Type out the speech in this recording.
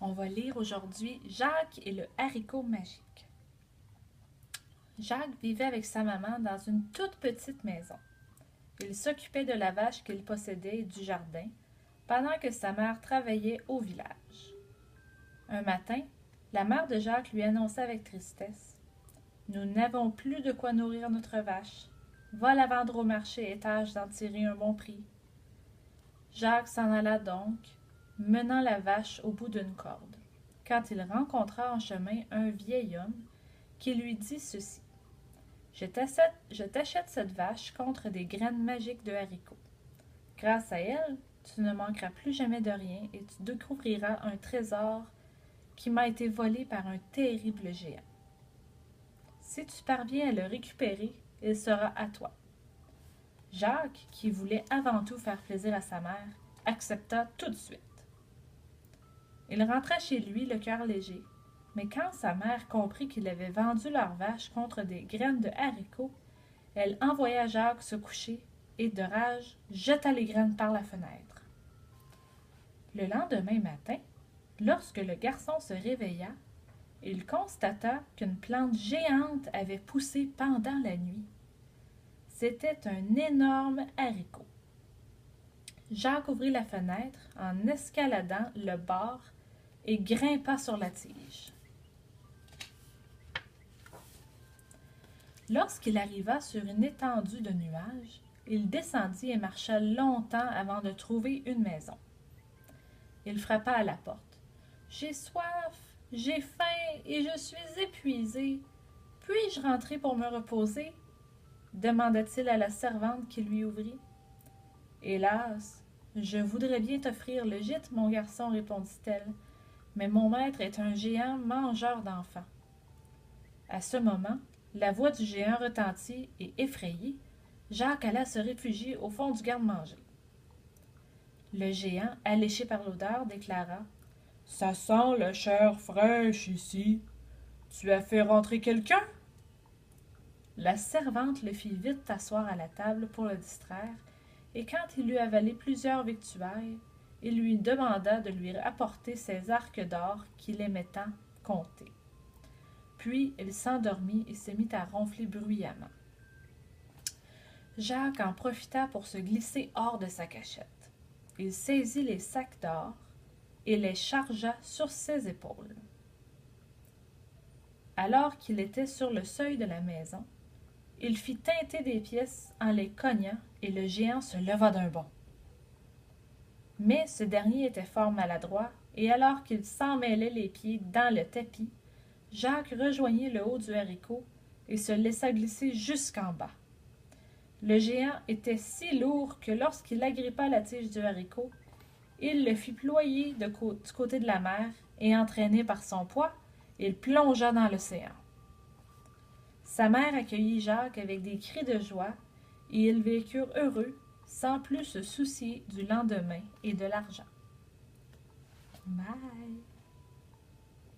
On va lire aujourd'hui Jacques et le haricot magique. Jacques vivait avec sa maman dans une toute petite maison. Il s'occupait de la vache qu'il possédait et du jardin, pendant que sa mère travaillait au village. Un matin, la mère de Jacques lui annonça avec tristesse: « Nous n'avons plus de quoi nourrir notre vache. Va la vendre au marché et tâche d'en tirer un bon prix. » Jacques s'en alla donc, menant la vache au bout d'une corde, quand il rencontra en chemin un vieil homme qui lui dit ceci: « Je t'achète cette vache contre des graines magiques de haricots. Grâce à elle, tu ne manqueras plus jamais de rien et tu découvriras un trésor qui m'a été volé par un terrible géant. Si tu parviens à le récupérer, il sera à toi. » Jacques, qui voulait avant tout faire plaisir à sa mère, accepta tout de suite. Il rentra chez lui le cœur léger, mais quand sa mère comprit qu'il avait vendu leur vache contre des graines de haricots, elle envoya Jacques se coucher et, de rage, jeta les graines par la fenêtre. Le lendemain matin, lorsque le garçon se réveilla, il constata qu'une plante géante avait poussé pendant la nuit. C'était un énorme haricot. Jacques ouvrit la fenêtre en escaladant le bord et grimpa sur la tige. Lorsqu'il arriva sur une étendue de nuages, il descendit et marcha longtemps avant de trouver une maison. Il frappa à la porte. « J'ai soif, j'ai faim et je suis épuisé. Puis-je rentrer pour me reposer ?» demanda-t-il à la servante qui lui ouvrit. « Hélas, je voudrais bien t'offrir le gîte, mon garçon, répondit-elle, mais mon maître est un géant mangeur d'enfants. » À ce moment, la voix du géant retentit et, effrayé, Jacques alla se réfugier au fond du garde-manger. Le géant, alléché par l'odeur, déclara: « Ça sent la chair fraîche ici. Tu as fait rentrer quelqu'un? » La servante le fit vite asseoir à la table pour le distraire, et quand il eut avalé plusieurs victuailles, il lui demanda de lui apporter ses arcs d'or qu'il aimait tant compter. Puis il s'endormit et se mit à ronfler bruyamment. Jacques en profita pour se glisser hors de sa cachette. Il saisit les sacs d'or et les chargea sur ses épaules. Alors qu'il était sur le seuil de la maison, il fit teinter des pièces en les cognant et le géant se leva d'un bond. Mais ce dernier était fort maladroit et alors qu'il s'emmêlait les pieds dans le tapis, Jacques rejoignit le haut du haricot et se laissa glisser jusqu'en bas. Le géant était si lourd que lorsqu'il agrippa la tige du haricot, il le fit ployer du côté de la mer et, entraîné par son poids, il plongea dans l'océan. Sa mère accueillit Jacques avec des cris de joie et ils vécurent heureux sans plus se soucier du lendemain et de l'argent. Bye!